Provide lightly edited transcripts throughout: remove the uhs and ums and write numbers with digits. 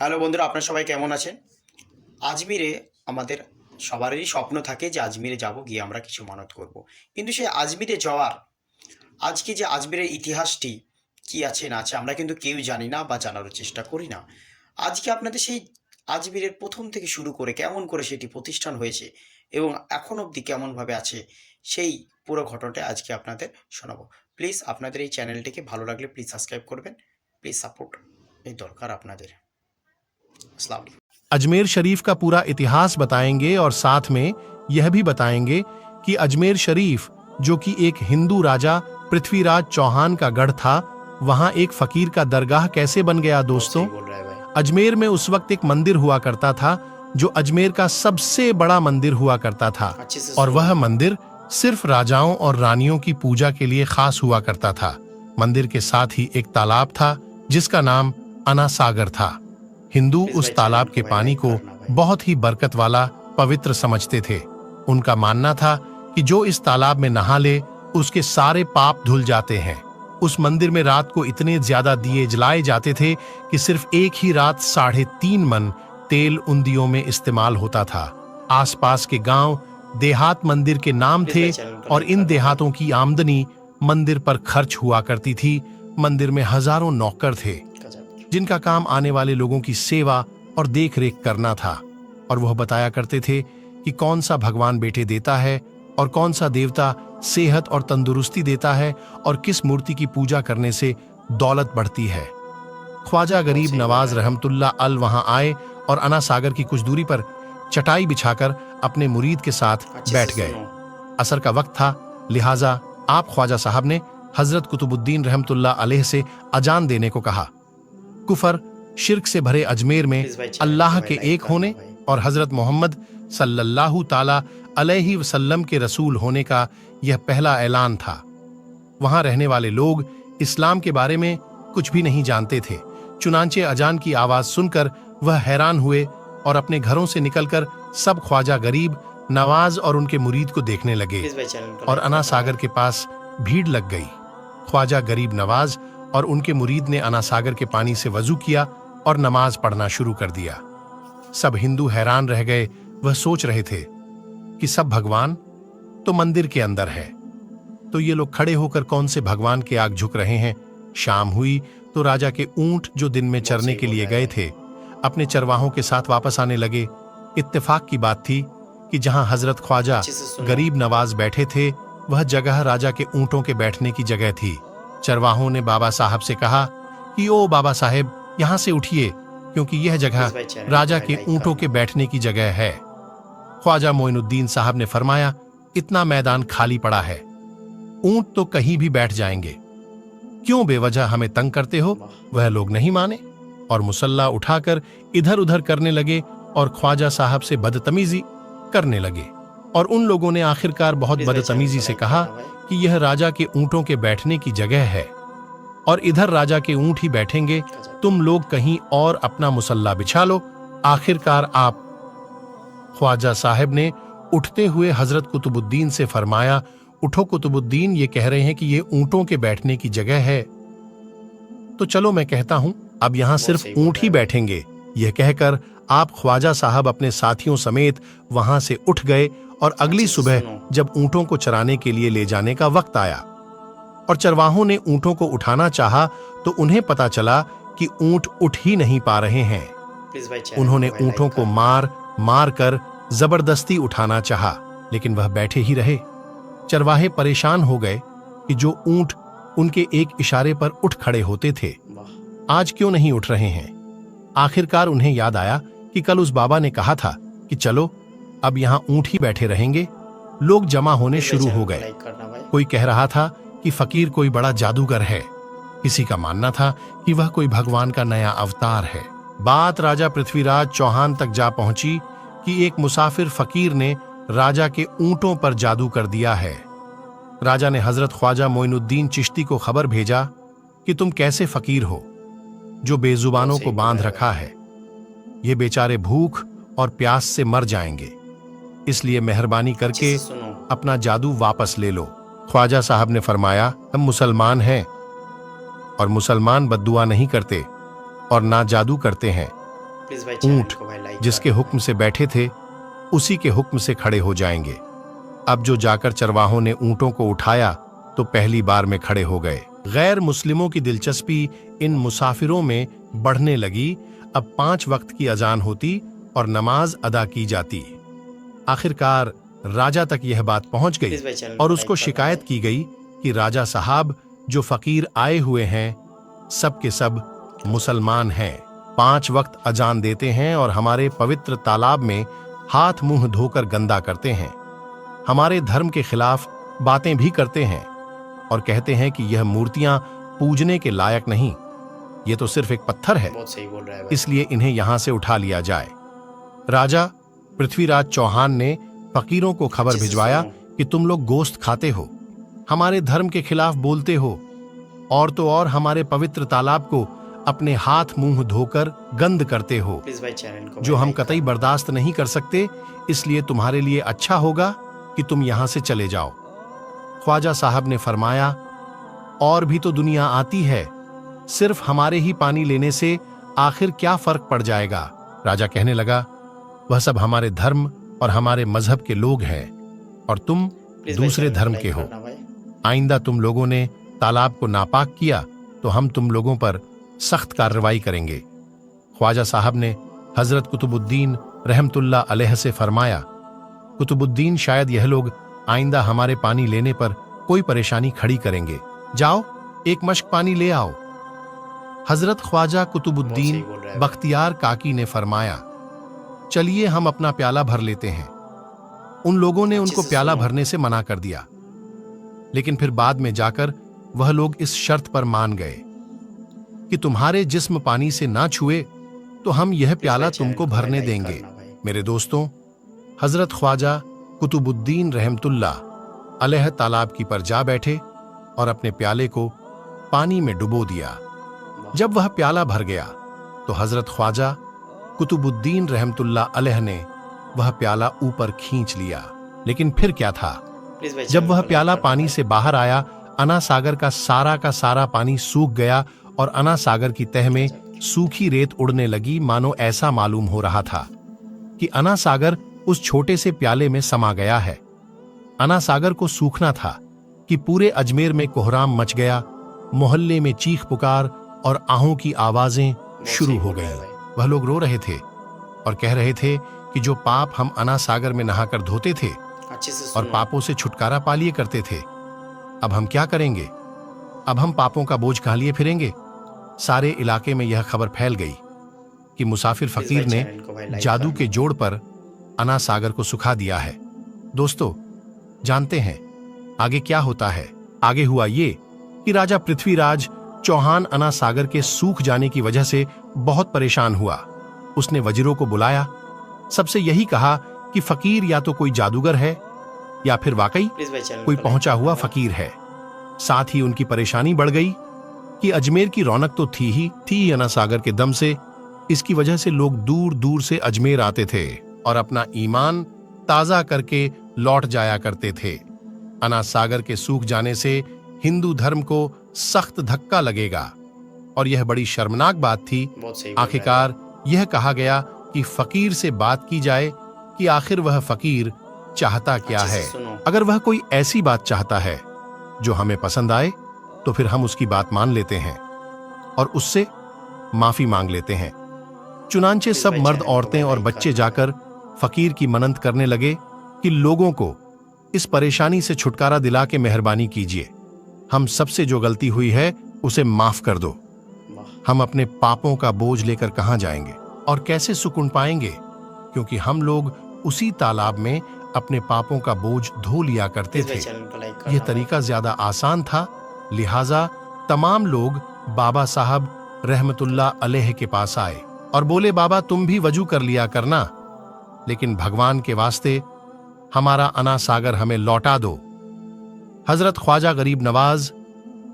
Hello বন্ধুরা, আপনারা সবাই কেমন আছেন? আজমিরে আমাদের সবারই স্বপ্ন থাকে যে আজমিরে যাব, গিয়ে আমরা কিছু মানত করব। কিন্তু সেই আজমিরে যাওয়ার আজকে যে আজমিরের ইতিহাসটি কি আছে না আছে আমরা কিন্তু কেউ জানি না বা জানারও চেষ্টা করি না। আজকে আপনাদের সেই আজমিরের প্রথম থেকে শুরু করে কেমন করে সেটি প্রতিষ্ঠান হয়েছে এবং এখন অবধি কেমনভাবে আছে সেই পুরো ঘটনাটা আজকে আপনাদের শোনাবো। প্লিজ আপনাদের এই চ্যানেলটিকে ভালো লাগলে প্লিজ সাবস্ক্রাইব করবেন। প্লিজ সাপোর্ট এই দরকার আপনাদের। আসসালামু আলাইকুম। अजमेर शरीफ का पूरा इतिहास बताएंगे और साथ में यह भी बताएंगे कि अजमेर शरीफ, जो कि एक हिंदू राजा पृथ्वीराज चौहान का गढ़ था, वहां एक फकीर का दरगाह कैसे बन गया। दोस्तों, सही बोल रहा है भाई। अजमेर में उस वक्त एक मंदिर हुआ करता था जो अजमेर का सबसे बड़ा मंदिर हुआ करता था, अच्छे से और सुनो। वह मंदिर सिर्फ राजाओं और रानियों की पूजा के लिए खास हुआ करता था। मंदिर के साथ ही एक तालाब था जिसका नाम अना सागर था। हिंदू प्लीज उस भाई तालाब चैनल के को पानी लाइक को करना भाई। बहुत ही बरकत वाला, पवित्र समझते थे। उनका मानना था कि जो इस तालाब में नहा ले उसके सारे पाप धुल जाते हैं। उस मंदिर में रात को इतने ज्यादा दिए जलाए जाते थे कि सिर्फ एक ही रात 3.5 मन तेल उन दियों में इस्तेमाल होता था। आसपास के गांव देहात मंदिर के नाम प्लीज थे भाई चैनल को और लाइक इन करना। देहातों की आमदनी मंदिर पर खर्च हुआ करती थी। मंदिर में हजारों नौकर थे गजब। जिनका काम आने वाले लोगों की सेवा और देखरेख करना था, और वह बताया करते थे कि कौन सा भगवान बेटे देता है और कौन सा देवता सेहत और तंदुरुस्ती देता है और किस मूर्ति की पूजा करने से दौलत बढ़ती है। ख्वाजा गरीब सही नवाज बोल रहे हैं। रहमतुल्लाह अल वहां आए और अना सागर की कुछ दूरी पर चटाई बिछाकर अपने मुरीद के साथ अच्छे बैठ से गए। सुनो। असर का वक्त था, लिहाजा आप ख्वाजा साहब ने हजरत कुतुबुद्दीन रहमतुल्लाह अलैह से अजान देने को कहा। कुफर शिर्क से भरे अजमेर में प्लीज भाई चैनल अल्लाह को के लाइक एक करना होने भाई। और हजरत मोहम्मद सल्लल्लाहु ताला अलैहि वसल्लम के रसूल होने का यह पहला ऐलान था। वहां रहने वाले लोग इस्लाम के बारे में कुछ भी नहीं जानते थे। चुनांचे अजान की आवाज सुनकर वह हैरान हुए और अपने घरों से निकलकर सब ख्वाजा गरीब नवाज और उनके मुरीद को देखने लगे, प्लीज भाई चैनल को और लाइक अना करना सागर के पास भीड़ लग गई। ख्वाजा गरीब नवाज और उनके मुरीद ने अना सागर के पानी से वजू किया और नमाज पढ़ना शुरू कर दिया। सब हिंदू हैरान रह गए। वह सोच रहे थे कि सब भगवान तो मंदिर के अंदर है, तो ये लोग खड़े होकर कौन से भगवान के आग झुक रहे हैं। शाम हुई तो राजा के ऊंट, जो दिन में बहुत चरने सही के बोल लिए रहा गए है। थे, अपने चरवाहों के साथ वापस आने लगे। इत्तेफाक की बात थी कि जहां हजरत ख्वाजा अच्छे से सुनो। गरीब नवाज बैठे थे, वह जगह राजा के ऊंटों के बैठने की जगह थी। चरवाहों ने बाबा साहब से कहा कि ओ बाबा साहेब, यहां से उठिए, क्योंकि यह जगह प्लीज भाई चैनल राजा को के लाइक ऊंटों करना। के बैठने की जगह है। ख्वाजा मोइनुद्दीन साहब ने फरमाया, इतना मैदान खाली पड़ा है, ऊंट तो कहीं भी बैठ जाएंगे, क्यों बेवजह हमें तंग करते हो। वह लोग नहीं माने और मुसल्ला उठाकर इधर उधर करने लगे और ख्वाजा साहब से बदतमीजी करने लगे, और उन लोगों ने आखिरकार बहुत प्लीज भाई बदतमीजी चैनल को से लाइक कहा करना भाई। कि यह राजा के ऊंटों के बैठने की जगह है और इधर राजा के ऊंट ही बैठेंगे, गजब। तुम लोग कहीं और अपना मुसल्ला बिछा लो। आखिरकार आप ख्वाजा साहब ने उठते हुए हजरत कुतुबुद्दीन से फरमाया, उठो कुतुबुद्दीन, ये कह रहे हैं कि ये ऊंटों के बैठने की जगह है, तो चलो मैं कहता हूं अब यहां सिर्फ सही बोल ऊंट ही रहा है। बैठेंगे। यह कहकर आप ख्वाजा साहब अपने साथियों समेत वहां से उठ गए, और अगली अच्छे से सुबह सुनो। जब ऊंटों को चराने के लिए ले जाने का वक्त आया और चरवाहों ने ऊंटों को उठाना चाहा, तो उन्हें पता चला कि ऊंट उठ ही नहीं पा रहे हैं। प्लीज भाई चैनल उन्होंने को भाई ऊंटों लाइक को करना। मार मार कर जबरदस्ती उठाना चाहा, लेकिन वह बैठे ही रहे। चरवाहे परेशान हो गए कि जो ऊंट उनके एक इशारे पर उठ खड़े होते थे, वाह। आज क्यों नहीं उठ रहे हैं। आखिरकार उन्हें याद आया कि कल उस बाबा ने कहा था कि चलो अब यहां ऊंट ही बैठे रहेंगे। लोग जमा होने प्लीज भाई शुरू चैनल हो को गए। लाइक करना भाई। कोई कह रहा था कि फकीर कोई बड़ा जादूगर है, किसी का मानना था कि वह कोई भगवान का नया अवतार है। बात राजा पृथ्वीराज चौहान तक जा पहुंची कि एक मुसाफिर फकीर ने राजा के ऊंटों पर जादू कर दिया है। राजा ने हजरत ख्वाजा मोइनुद्दीन चिश्ती को खबर भेजा कि तुम कैसे फकीर हो जो बेजुबानों सही को बोल बांध रहा है रखा है, ये बेचारे भूख और प्यास से मर जाएंगे, इसलिए मेहरबानी अच्छे करके से सुनो। अपना जादू वापस ले लो। ख्वाजा साहब ने फरमाया, हम मुसलमान हैं और मुसलमान बद्दुआ नहीं करते और ना जादू करते हैं, प्लीज भाई चैनल ऊंट को भाई लाइक जिसके हुक्म से बैठे थे उसी के हुक्म से खड़े हो जाएंगे। अब जो जाकर चरवाहों ने ऊंटों को उठाया तो पहली बार में खड़े हो गए। गैर मुस्लिमों की दिलचस्पी इन मुसाफिरों में बढ़ने लगी। अब 5 वक्त की अजान होती और नमाज अदा की जाती। आखिरकार राजा तक यह बात पहुंच गई प्लीज भाई चैनल और को उसको लाइक शिकायत की गई कि राजा साहब जो फकीर आए हुए हैं सब के सब मुसलमान हैं, 5 वक्त अजान देते हैं और हमारे पवित्र तालाब में हाथ मुंह धोकर गंदा करते हैं, हमारे धर्म के खिलाफ बातें भी करते हैं और कहते हैं कि यह मूर्तियां पूजने के लायक नहीं, ये तो सिर्फ एक पत्थर है, बहुत सही बोल रहा है भाई। इसलिए इन्हें यहां से उठा लिया जाए। राजा पृथ्वीराज चौहान ने फकीरों को खबर अच्छे से भिजवाया सुनो। कि तुम लोग गोश्त खाते हो, हमारे धर्म के खिलाफ बोलते हो और तो और हमारे पवित्र तालाब को अपने हाथ मुंह धोकर गंद करते हो, प्लीज भाई चैनल को जो भाई हम लाइक कतई बर्दाश्त नहीं कर सकते, इसलिए तुम्हारे लिए अच्छा होगा कि तुम यहां से चले जाओ। ख्वाजा साहब ने फरमाया, और भी तो दुनिया आती है, सिर्फ हमारे ही पानी लेने से आखिर क्या फर्क पड़ जाएगा। राजा कहने लगा, वह सब हमारे धर्म और हमारे मजहब के लोग हैं और तुम प्लीज भाई दूसरे चैनल को धर्म लाइक के हो। करना भाई। आइंदा तुम लोगों ने तालाब को नापाक किया तो हम तुम लोगों पर सख्त कार्रवाई करेंगे। ख्वाजा साहब ने हजरत कुतुबुद्दीन रहमतुल्लाह अलैह से फरमाया, कुतुबुद्दीन शायद यह लोग आइंदा हमारे पानी लेने पर कोई परेशानी खड़ी करेंगे, जाओ एक मश्क पानी ले आओ। हजरत ख्वाजा बहुत कुतुबुद्दीन सही बोल रहा है। बख्तियार काकी ने फरमाया, चलिए हम अपना प्याला भर लेते हैं। उन लोगों ने अच्छे उनको से प्याला सुनो। भरने से मना कर दिया, लेकिन फिर बाद में जाकर वह लोग इस शर्त पर मान गए कि तुम्हारे जिस्म पानी से ना छुए तो हम यह प्याला भाई चैनल तुमको को भाई भरने लाइक देंगे। करना भाई। मेरे दोस्तों, हजरत ख्वाजा कुतुबुद्दीन रहमतुल्लाह अलैह तालाब की पर जा बैठे और अपने प्याले को पानी में डुबो दिया। जब वह प्याला भर गया तो हजरत ख्वाजा कुतुबुद्दीन रहमतुल्लाह अलैह ने वह प्याला ऊपर खींच लिया। लेकिन फिर क्या था, प्लीज भाई जब चैनल वह को प्याला लाइक करना पानी भाई। से बाहर आया, अना सागर का सारा पानी सूख गया और अना सागर की तह में सूखी रेत उड़ने लगी। मानो ऐसा मालूम हो रहा था कि अना सागर उस छोटे से प्याले में समा गया है। अना सागर को सूखना था कि पूरे अजमेर में कोहराम मच गया, मोहल्ले में चीख पुकार और आहों की आवाजें शुरू सही हो बोल रहा है गईं। भाई। वह लोग रो रहे थे और कह रहे थे कि जो पाप हम अना सागर में नहाकर धोते थे अच्छे से और सुनो। पापों से छुटकारा पा लिए करते थे, अब हम क्या करेंगे? अब हम पापों का बोझ कहां लिए फिरेंगे? सारे इलाके में यह खबर फैल गई कि मुसाफिर प्लीज फकीर भाई ने चैनल को भाई लाइक जादू करना। के जोड़ पर अना सागर को सुखा दिया है। दोस्तों, जानते हैं आगे क्या होता है? आगे हुआ ये कि राजा पृथ्वीराज चौहान अना सागर के सूख जाने की वजह से बहुत परेशान हुआ। उसने वजीरों को बुलाया, सबसे यही कहा कि फकीर या तो कोई जादूगर है या फिर वाकई प्लीज भाई चैनल कोई को पहुंचा लाइक हुआ करना। फकीर है। साथ ही उनकी परेशानी बढ़ गई कि अजमेर की रौनक तो थी अना सागर के दम से। इसकी वजह से लोग दूर दूर से अजमेर आते थे और अपना ईमान ताजा करके लौट जाया करते थे। अना सागर के सूख जाने से हिंदू धर्म को सख्त धक्का लगेगा और यह बड़ी शर्मनाक बात थी। बहुत सही बोल रहा है। आखिरकार यह कहा गया कि फकीर से बात की जाए कि आखिर वह फकीर चाहता क्या अच्छे से है। सुनो। अगर वह कोई ऐसी बात चाहता है जो हमें पसंद आए तो फिर हम उसकी बात मान लेते हैं और उससे माफी मांग लेते हैं। चुनांचे सब भाई मर्द, चैनल को औरतें और लाइक बच्चे करना। जाकर फकीर की मन्नत करने लगे कि लोगों को इस परेशानी से छुटकारा दिला के मेहरबानी कीजिए, हम सबसे जो गलती हुई है उसे माफ कर दो। वाह। हम अपने पापों का बोझ लेकर कहां जाएंगे और कैसे सुकून पाएंगे, क्योंकि हम लोग उसी तालाब में अपने पापों का बोझ धो लिया करते प्लीज भाई थे। चैनल को लाइक करना यह भाई। तरीका ज्यादा आसान था, लिहाजा तमाम लोग बाबा साहब रहमतुल्लाह अलैह के पास आए और बोले, बाबा तुम भी वजू कर लिया करना, लेकिन भगवान के वास्ते हमारा अना सागर हमें लौटा दो। हजरत ख्वाजा गरीब नवाज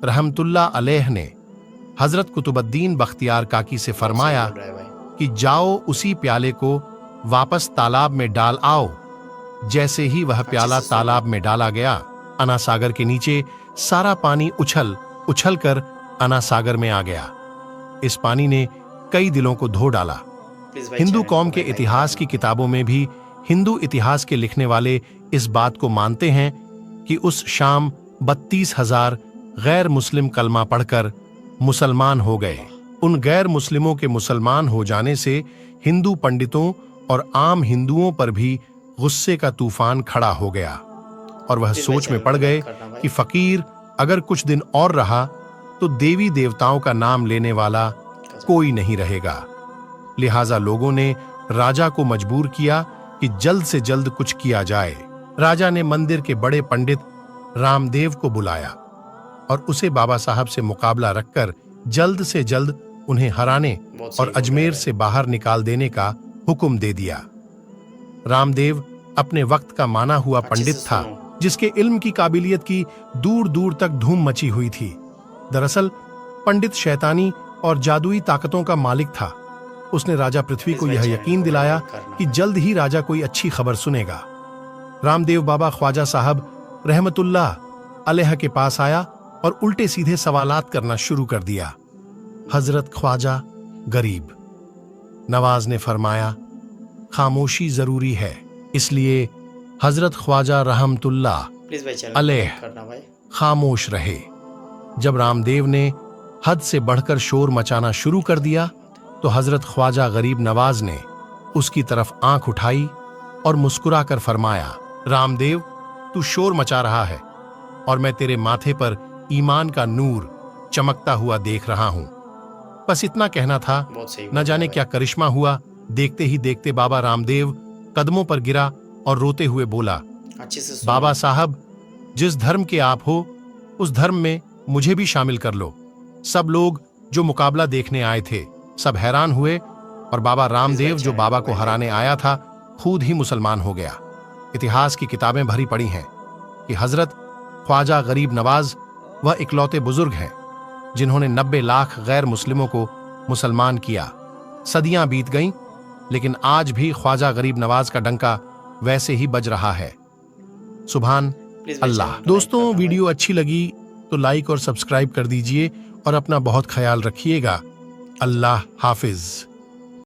रहमतुल्लाह अलैह ने हजरत कुतुबुद्दीन बख्तियार काकी से फरमाया बोल रहा है भाई। कि जाओ उसी प्याले को वापस तालाब में डाल आओ। जैसे ही वह प्याला से सुनो। तालाब में डाला गया, अना सागर के नीचे सारा पानी उछल उछल कर अना सागर में आ गया। इस पानी ने कई दिलों को धो डाला। प्लीज भाई हिंदू चैनल कौम को के लाइक इतिहास की करना। किताबों में भी हिंदू इतिहास के लिखने वाले इस बात को मानते हैं कि उस शाम 32,000 गैर मुस्लिम कलमा पढ़कर मुसलमान हो गए। उन गैर मुस्लिमों के मुसलमान हो जाने से हिंदू पंडितों और आम हिंदुओं पर भी गुस्से का तूफान खड़ा हो गया और वह प्लीज भाई सोच में चैनल पड़ को गए लाइक करना भाई। कि फकीर अगर कुछ दिन और रहा तो देवी देवताओं का नाम लेने वाला कोई नहीं रहेगा। लिहाजा लोगों ने राजा को मजबूर किया कि जल्द से जल्द कुछ किया जाए। राजा ने मंदिर के बड़े पंडित रामदेव को बुलाया और उसे बाबा साहब से मुकाबला रखकर जल्द से जल्द उन्हें हराने बहुत सही और बोल अजमेर रहा है। से बाहर निकाल देने का हुक्म दे दिया। रामदेव अपने वक्त का माना हुआ अच्छे पंडित से था, सुनो। जिसके इल्म की काबिलियत की दूर दूर तक धूम मची हुई थी। दरअसल पंडित शैतानी और जादुई ताकतों का मालिक था। उसने राजा पृथ्वी को प्लीज यह भाई यकीन चैनल को दिलाया लाइक करना। कि जल्द ही राजा कोई अच्छी खबर सुनेगा। रामदेव बाबा ख्वाजा साहब रहमतुल्लाह अलैह के पास आया और उल्टे सीधे सवालात करना शुरू कर दिया। हजरत ख्वाजा गरीब नवाज ने फरमाया, खामोशी जरूरी है, इसलिए हजरत ख्वाजा रहमतुल्लाह प्लीज भाई चैनल को अलैह लाइक करना भाई। खामोश रहे। जब रामदेव ने हद से बढ़कर शोर मचाना शुरू कर दिया तो हजरत ख्वाजा गरीब नवाज ने उसकी तरफ आंख उठाई और मुस्कुराकर फरमाया, रामदेव तू शोर मचा रहा है और मैं तेरे माथे पर ईमान का नूर चमकता हुआ देख रहा हूं। बस इतना कहना था। बहुत सही न जाने क्या करिश्मा हुआ, देखते ही देखते बाबा रामदेव कदमों पर गिरा और रोते हुए बोला, अच्छे से सुनो। बाबा साहब जिस धर्म के आप हो उस धर्म में मुझे भी शामिल कर लो। सब लोग जो मुकाबला देखने आए थे सब हैरान हुए और बाबा रामदेव जो बाबा को हराने आया था खुद ही मुसलमान हो गया। इतिहास की किताबें भरी पड़ी हैं कि हजरत ख्वाजा गरीब नवाज वह इकलौते बुजुर्ग हैं जिन्होंने 90 लाख गैर मुस्लिमों को मुसलमान किया। सदियां बीत गईं, लेकिन आज भी ख्वाजा गरीब नवाज का डंका वैसे ही बज रहा है। सुभान प्लीज भाई अल्लाह। चैनल को लाइक दोस्तों, करना भाई। वीडियो अच्छी लगी तो लाइक और सब्सक्राइब कर दीजिए और अपना बहुत ख्याल रखिएगा। अल्लाह हाफिज।